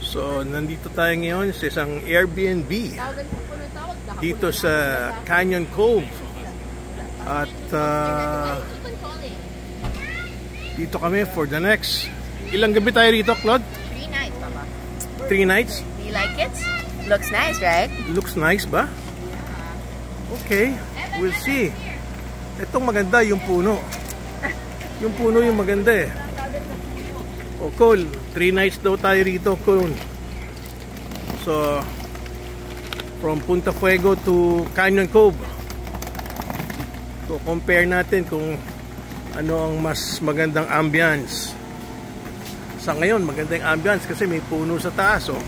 So, nandito tayo ngayon sa isang Airbnb dito sa Canyon Cove. At dito kami for the next... Ilang gabi tayo rito, Claude? 3 nights, Papa. 3 nights? Do you like it? Looks nice, right? Looks nice ba? Okay, we'll see. Itong maganda, yung puno. Yung puno yung maganda eh. O, Cole, 3 nights daw tayo rito, Cole. So, from Punta Fuego to Canyon Cove. So, compare natin kung ano ang mas magandang ambience. Sa ngayon, magandang ambience kasi may puno sa taas, oh.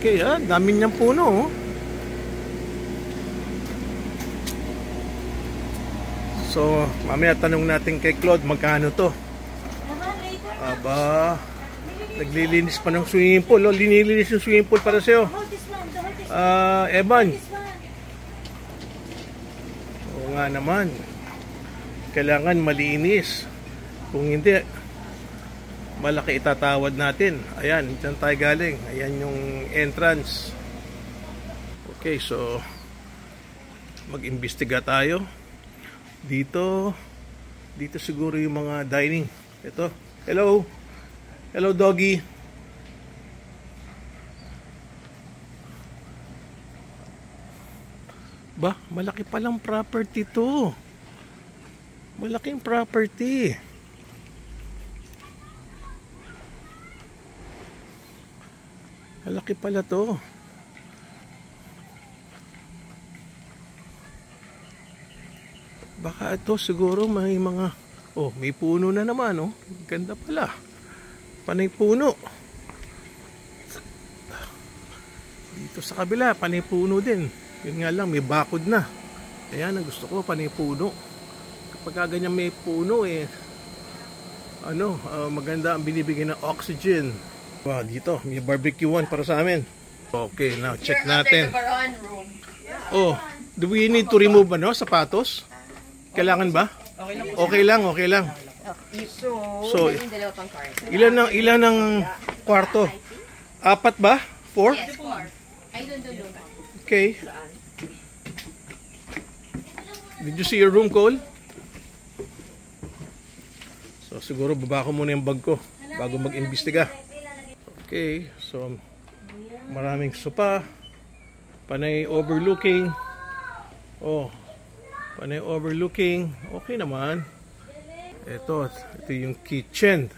Okay, dami niyang puno, oh. So, mamaya tanong natin kay Claude magkano to. Aba, naglilinis pa ng swimming pool, oh. Linilinis yung swimming pool para sa'yo. Evan. Oo nga naman. Kailangan malinis. Kung hindi, malaki itatawad natin. Ayan, dyan tayo galing. Ayan yung entrance. Okay, so mag-imbestiga tayo. Dito siguro yung mga dining. Ito. Hello. Hello, doggy. Ba, malaki palang property to. Malaking property. Malaki pala to. Baka ito siguro may mga... Oh, may puno na naman, oh. Ganda pala. Panay puno. Dito sa kabila, panay puno din. Yun nga lang, may bakod na. Ayan, ang gusto ko, panay puno. Kapag ganyan may puno, eh, maganda ang binibigay ng oxygen. Wow, dito, may barbecue one para sa amin. Okay, now check natin. Oh, do we need to remove sapatos? Kailangan ba? Okay lang, okay lang. So, ilan ang kwarto? 4 ba? 4? Okay. Did you see your room, Cole? So, siguro baba ko muna yung bag ko bago mag-imbestiga. Okay, so maraming sopa. Panay overlooking. Oh, panay overlooking. Okay naman. Ito yung kitchen.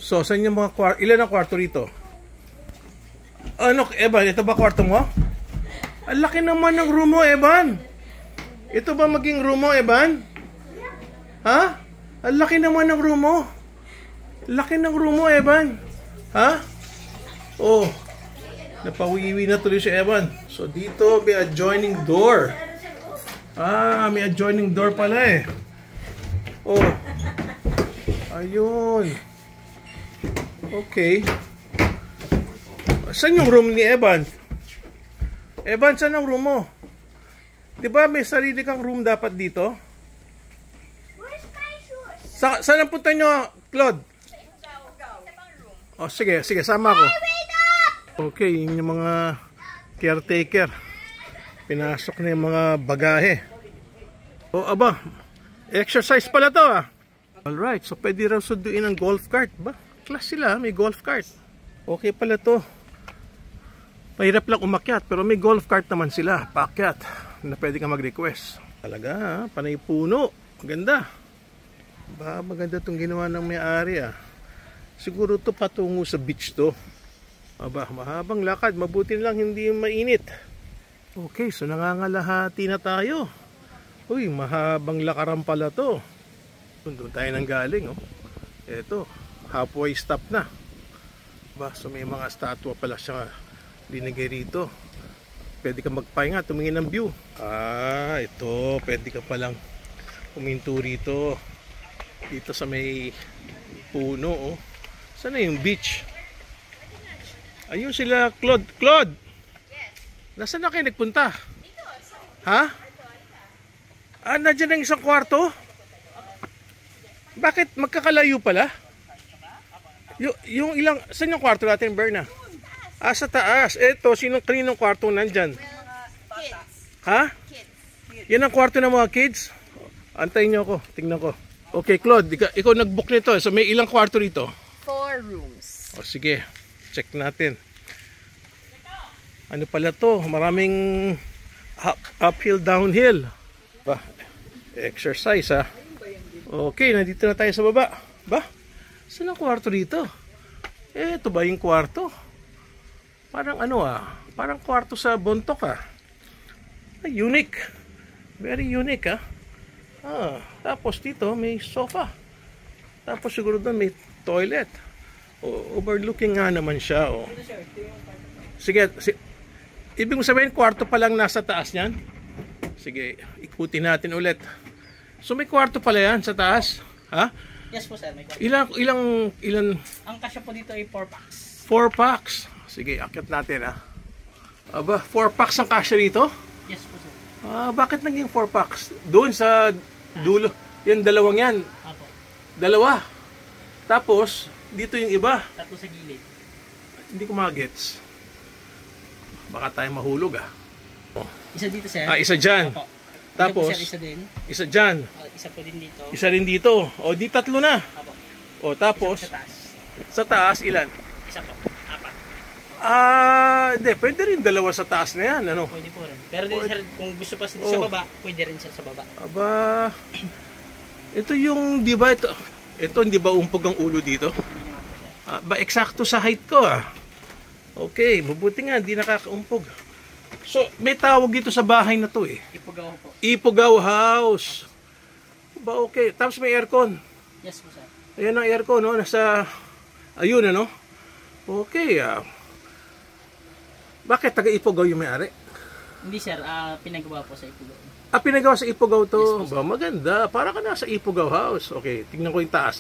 So, saan yung mga kwarto? Ilan ang kwarto rito? Ano, Evan? Ito ba kwarto mo? Ang laki naman ng room mo, Evan. Ito ba maging room mo, Evan? Ha? Ang laki naman ng room mo. Laki ng room mo, Evan. Ha? Oh, napawiwi na tuloy si Evan. So, dito may adjoining door. May adjoining door pala eh. Oh. Ayun. Okay. Saan yung room ni Evan? Evan, saan ang room mo? Diba may sarili kang room dapat dito? Saan ang punta nyo, Claude? Oh, sige, sama ako. Okay, yun yung mga caretaker. Pinasok na yung mga bagahe. Oh, aba. Exercise pala to, ah. Alright, so pwede raw sunduin ang golf cart. Ba? Class sila, may golf cart. Okay pala to. Mahirap lang umakyat, pero may golf cart naman sila. Paakyat, na pwede ka mag-request. Talaga, ha? Panay puno. Maganda. Ba, maganda itong ginawa ng may-ari, ah. Siguro to patungo sa beach to. Aba, mahabang lakad. Mabuti lang hindi mainit. Okay, so nangangalahati na tayo. Uy, mahabang lakaran pala to. Doon tayo nang galing, oh. Eto, halfway stop na. Ba, so may mga statwa pala siya linagay rito. Pwede ka magpahinga, tumingin ng view. Ito, pwede ka palang huminto rito. Dito sa may puno, oh. Saan na yung beach? Ayun sila, Claude. Claude! Nasaan na kayo nagpunta? Ha? Nandiyan ang isang kwarto? Bakit magkakalayo pala? Yung ilang, saan yung kwarto natin, Berna? Ah, sa taas. Eto, kaninong kwarto nandyan? Kids. Ha? Kids. Yan ang kwarto ng mga kids? Antayin nyo ako, tingnan ko. Okay, Claude, ikaw nag-book nito. So may ilang kwarto rito? 4 rooms. O sige, check natin. Ano pala to? Maraming uphill, downhill. Ba, exercise ha. Okay, nandito na tayo sa baba. Ba, saan ang kwarto dito? Ito ba yung kwarto? Parang ano parang kwarto sa Bontok unique. Very unique tapos dito may sofa. Tapos siguro doon may toilet. Overlooking nga naman siya. Sige, ibig mo sabihin kwarto pa lang nasa taas niyan? Sige, ikutin natin ulit. So may kwarto pala yan sa taas? Ha? Yes po sir, may kwarto. Ilan? Ang kasya po dito ay 4 packs. 4 packs. Sige, akyat natin Aba, 4 packs ang kasya dito? Yes po sir. Bakit naging 4 packs? Doon sa dulo, yung dalawang yan. Apo. Dalawa. Tapos, dito yung iba. 3 sa gilid. Hindi ko magets. Baka tayo mahulog Isa dito sir. Isa dyan. Apo. Tapos, Dito po, sir, isa din. isa dyan. Isa po din dito. Isa rin dito. O, di 3 na. Apo. O, tapos, Isa po sa taas. sa taas, ilan? Isa po. 4. Hindi. Pwede rin dalawa sa taas na yan. Ano? Pwede po rin. Pero din sir, kung gusto pa sa baba, pwede rin sir sa baba. Aba, ito yung, di ba, ito hindi ba umpog ang ulo dito? Ba, eksakto sa height ko Okay, mabuti nga, hindi nakakaumpog. So, may tawag dito sa bahay na to Ipugaw po. Ipugaw House. Ba, okay. Tapos may aircon. Yes po sir. Ayan ang aircon, no? Ayun, ano? Okay, Bakit taga-Ipugaw yung may-ari? Hindi sir, pinagawa po sa Ipugaw. Pinagawa sa Ipugaw to. Yes, Ba, maganda. Para ka nasa Ipugaw House. Okay, tingnan ko yung taas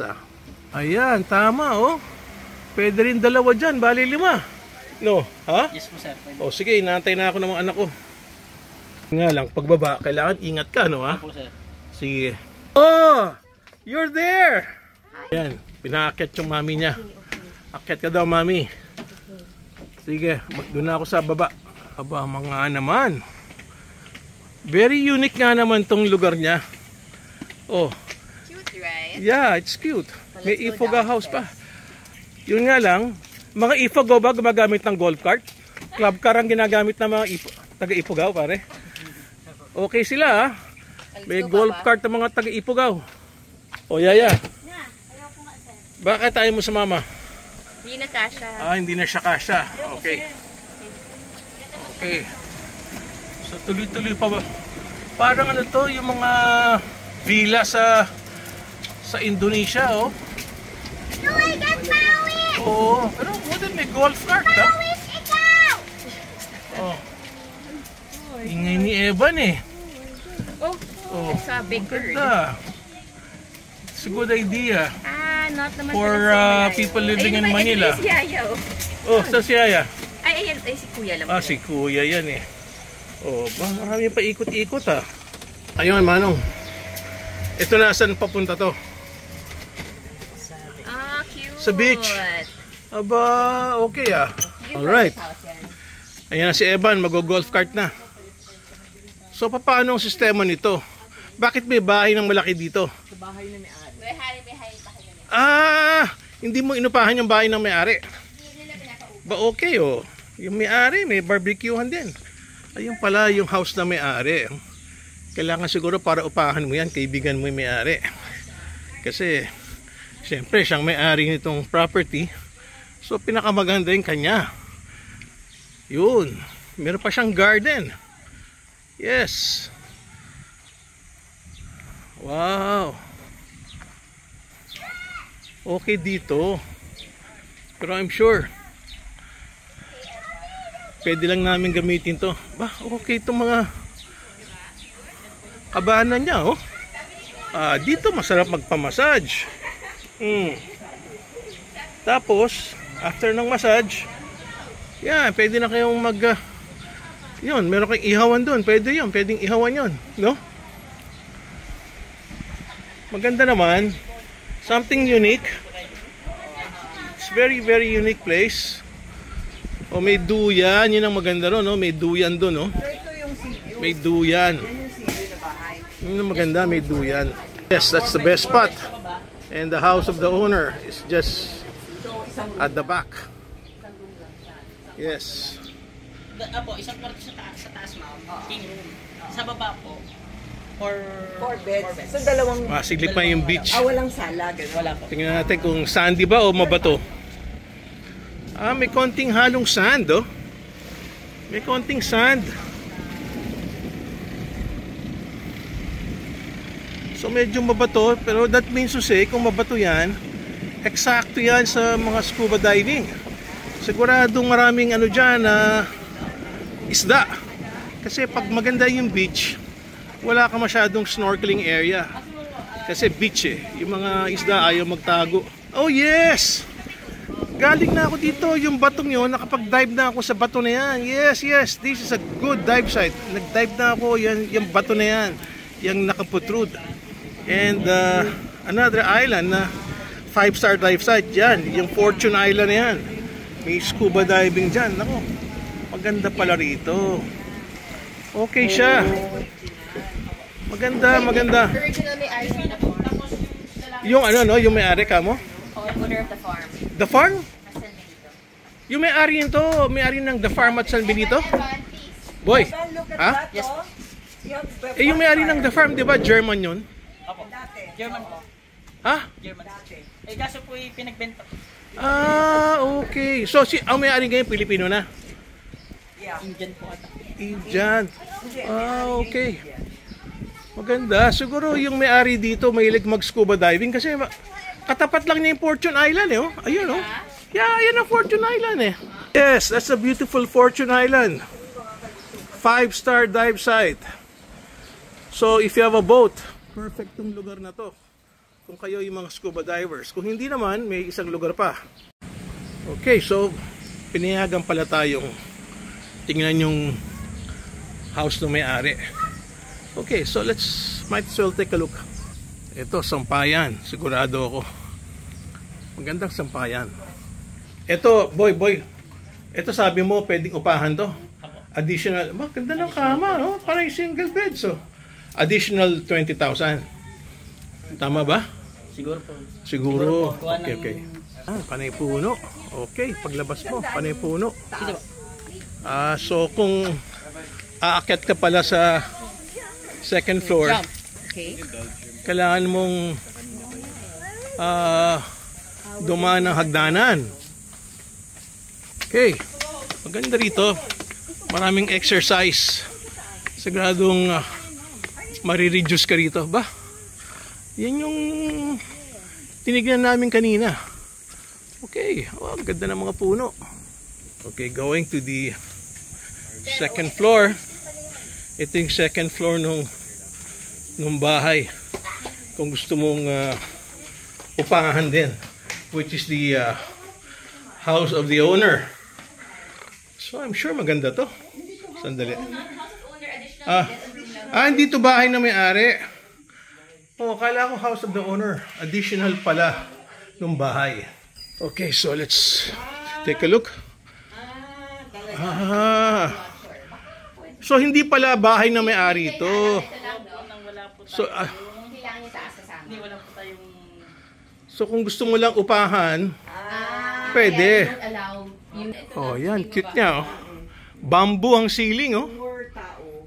Ayan, tama Pwede rin dalawa dyan, bali 5. No, ha? Yes po sir. Pwede. Sige, inaantay na ako ng mga anak ko. Nga lang, pagbaba, kailangan ingat ka, no Opo sir. Sige. Oh, you're there! Ayan, pinaakyat yung mami niya. Akyat ka daw, mami. Sige, doon na ako sa baba. Aba, mga naman. Very unique nga naman tong lugar niya. Oh, Cute, right? yeah, it's cute. May Let's go Ipugaw House pa. Yun nga lang, mga Ipugaw ba gumagamit ng golf cart? Club car ang ginagamit ng mga taga-Ipugaw, pare. Okay sila May golf cart ng mga taga-Ipugaw. O, Yaya. Bakit tayo mo sa mama? Hindi na kasha. Hindi na siya kasya. Okay. Okay. So, tuloy-tuloy pa ba? Parang ano to, yung mga villa sa Indonesia, Oo, pero buti may golf cart, Ingay ni Evan It's a big bird. Ganda. It's a good idea. Not naman For people living in Manila. Si Yaya, Saan si Yaya? ayan, si Kuya lang. Si Kuya yan marami pa ikot-ikot Ayun, Manong. Ito na, saan papunta to? Cute. Sa beach. Aba, okay Alright. Ayan na si Evan, mag-golf cart na. So, paano ang sistema nito? Bakit may bahay ng malaki dito? Sa bahay na may-ari. Hindi mo inupahan yung bahay ng may-ari. Ba okay Yung may-ari, may barbecuehan din. Ayun pala yung house na may-ari. Kailangan siguro para upahan mo yan, kaibigan mo yung may-ari. Kasi, siyempre, siyang may-ari nitong property. So, pinakamaganda yung kanya. Yun. Meron pa siyang garden. Yes. Wow. Okay dito. Pero I'm sure pwede lang namin gamitin to. Okay itong mga kabahanan niya dito masarap magpamassage. Tapos after ng massage, pwede na kayong yun, meron kayong ihawan doon. Pwedeng ihawan yun, no? Maganda naman. Something unique. It's very, very unique place. Oh, may duyan. Yun ang maganda ron, no? May duyan doon, no? May duyan. Yun ang maganda, may duyan. Yes, that's the best spot. And the house of the owner is just at the back. Yes. Apo, isang kwarto sa taas, ma'am. King room. Sa baba po, four beds. So dalawang Masiglit pa yung beach. walang sala, gano'n. Wala po. Tingnan natin kung sandy ba o mabato. May konting halong sand, oh. May konting sand. So medyo mabato, pero that means to say, kung mabato yan, eksakto yan sa mga scuba diving. Siguradong maraming ano dyan na isda. Kasi pag maganda yung beach, wala ka masyadong snorkeling area. Kasi beach eh. Yung mga isda ayaw magtago. Oh yes! Galing na ako dito, yung batong yun, nakapag-dive na ako sa bato na yan. Yes, yes, this is a good dive site. Nag-dive na ako, yan, yung bato na yan, yung nakaprotrude. And another island na 5-star dive site, yan, yung Fortune Island na yan. May scuba diving dyan. Nako, maganda pala rito. Okay siya. Maganda, maganda. Original may-ari na po. Yung ano, no, yung may-ari ka mo? Owner of the farm. The farm? San Benito. Yung may-ari nito, may-ari ng The Farm at San Benito? Boy, Look at ha? that, Yes, oh. Eh yung may-ari ng The Farm, di ba? German yun? Apo. German po. Ha? German. Eh, kaso po pinagbenta. Okay. So, ang may-ari ngayon, Pilipino na? Indian po ata. Indian. Okay. Maganda. Siguro yung may-ari dito, mahilig mag-scuba diving kasi katapat lang niya yung Fortune Island, eh. Oh. Ayun, oh. Yeah, ayan ang Fortune Island, eh. Yes, that's a beautiful Fortune Island. 5-star dive site. So, if you have a boat, perfect tong lugar na to. Kung kayo yung mga scuba divers. Kung hindi naman, may isang lugar pa. Okay, so, pinayagan pala tayong tingnan yung house ng may-ari. Okay, so might as well take a look. Ito, sampayan. Sigurado ako. Magandang sampayan. Ito, boy. Ito sabi mo, pwedeng upahan to. Additional, maganda ng kama, no? Parang single bed, so. Additional 20,000. Tama ba? Siguro po. Siguro. Kuha ng- Okay. Panay puno. Okay, paglabas mo, panay puno. So kung aakyat ka pala sa second floor, Okay. kailangan mong dumaan ng hagdanan. Okay. Maganda rito. Maraming exercise. Siguradong marireduce ka rito. Ba? Yan yung tinignan namin kanina. Okay. Oh, ang ganda ng mga puno. Okay, going to the second floor. Ito yung second floor nung bahay. Kung gusto mong upahan din, which is the house of the owner. So I'm sure maganda to. Sandali. Hindi to bahay na may-ari. Oh, kala ko house of the owner. Additional pala nung bahay. Okay, so let's take a look. So hindi pala bahay na may-ari ito. So So kung gusto mo lang upahan, pwede. Oh, yan, cute niya, oh. Bamboo ang ceiling, oh.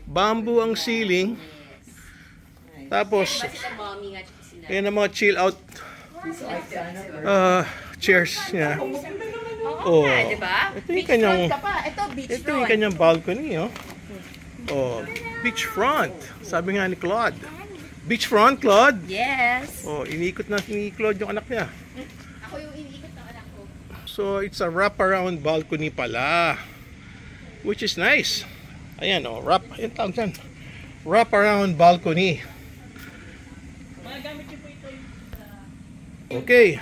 Bamboo ang ceiling. Tapos yan ang mga chill out chairs niya. Oh, diba? ito yung kanyang Beach ito yung kanyang balcony, oh. Oh, beachfront. Sabi nga ni Claude. Beachfront, Claude? Yes. Oh, inikot na ni Claude yung anak niya. Ako yung iniikot ng anak ko. So, it's a wraparound balcony pala. Which is nice. Ayan, oh, ayan tawag dyan. Wraparound balcony. Okay.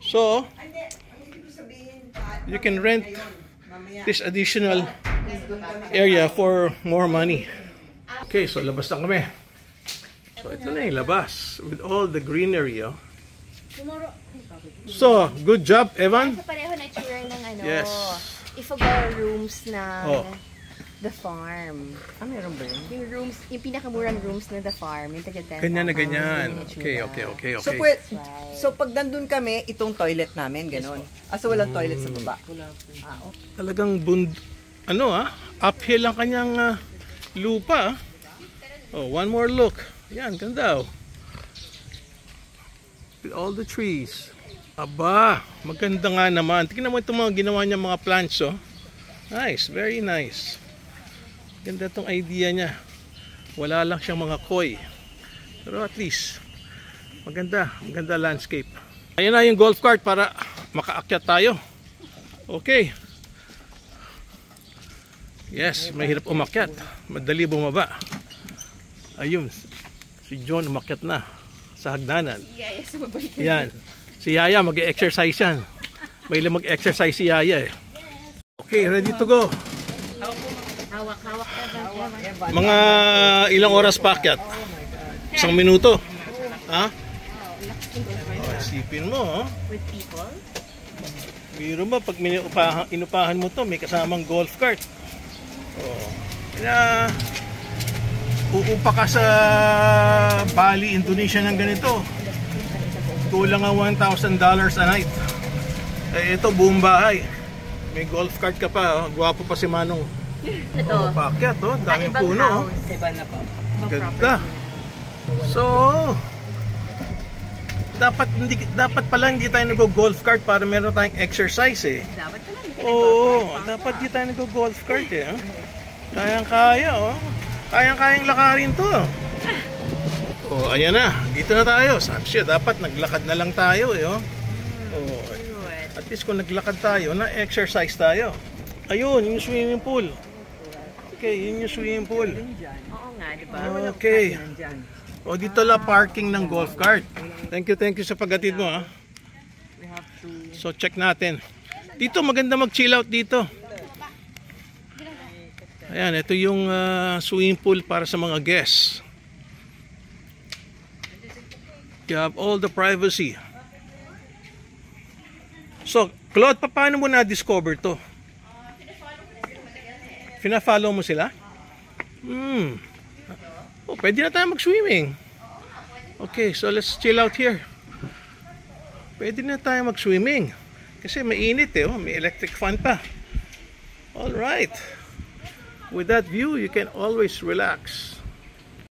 So, you can rent this additional area for more money. Okay, so labas na kami. So ito na yung labas with all the greenery, oh. So, good job, Evan. Sa pareho na tsura ng ano. Yes. Ifugao rooms ng Oh. The Farm. Meron ba yun? Yung rooms, yung pinakamurang rooms ng The Farm. Yung taga-10,000. Ganyan na ganyan. Yung Okay, itsura. okay, okay, So, okay. so pag nandun kami, itong toilet namin, ganon. So walang toilet sa baba. Talagang uphill ang kanyang lupa. Oh, one more look. Yan, ganda oh. With all the trees. Aba, maganda nga naman. Tingnan mo itong mga ginawa niya mga plants oh. Nice, very nice. Ganda itong idea niya. Wala lang siyang mga koi. Pero at least, maganda landscape. Ayan na yung golf cart para makaakyat tayo. Okay. Yes, mahirap umakyat. Madali bumaba. Ayun, si John umakyat na sa hagdanan. Yeah, yes, mabalik. Yan. Si Yaya mag-exercise yan. May mag-exercise si Yaya eh. Okay, ready to go. Hawak, Evan. Mga ilang oras pa akyat? 1 minuto. Ha? Oh, isipin mo, oh. With people? Biro ba pag inupahan mo to, may kasamang golf cart. Oh. Kaya uupa ka sa Bali, Indonesia ng ganito. Kulang ang $1,000 a night. Eh ito buong bahay. May golf cart ka pa, oh. Gwapo pa si Manong. Ito. Oh, paakyat, oh. Daming puno, oh. Iba na po. Ganda. So, dapat pala hindi tayo nag-golf cart para meron tayong exercise eh. Dapat pala. Oo, dapat hindi tayo nag-golf cart eh. ah. Kayang-kaya oh. Kayang-kayang lakarin to. Oh, ayan na. Dito na tayo. Sabi siya, dapat naglakad na lang tayo eh. Oh. Oh, at least kung naglakad tayo, na-exercise tayo. Ayun, yung swimming pool. Okay, yun yung swimming pool. Oo nga, di ba? Okay. O dito la parking ng golf cart. Thank you sa paghatid mo ha. So check natin. Dito maganda mag-chill out dito. Ayan, ito yung swimming pool para sa mga guests. You have all the privacy. So, Claude, paano mo na-discover to? Pina-follow mo sila? Oh, pwede na tayo mag-swimming. Okay, so let's chill out here. Pwede na tayo mag-swimming. Kasi mainit eh, oh. May electric fan pa. Alright. With that view, you can always relax.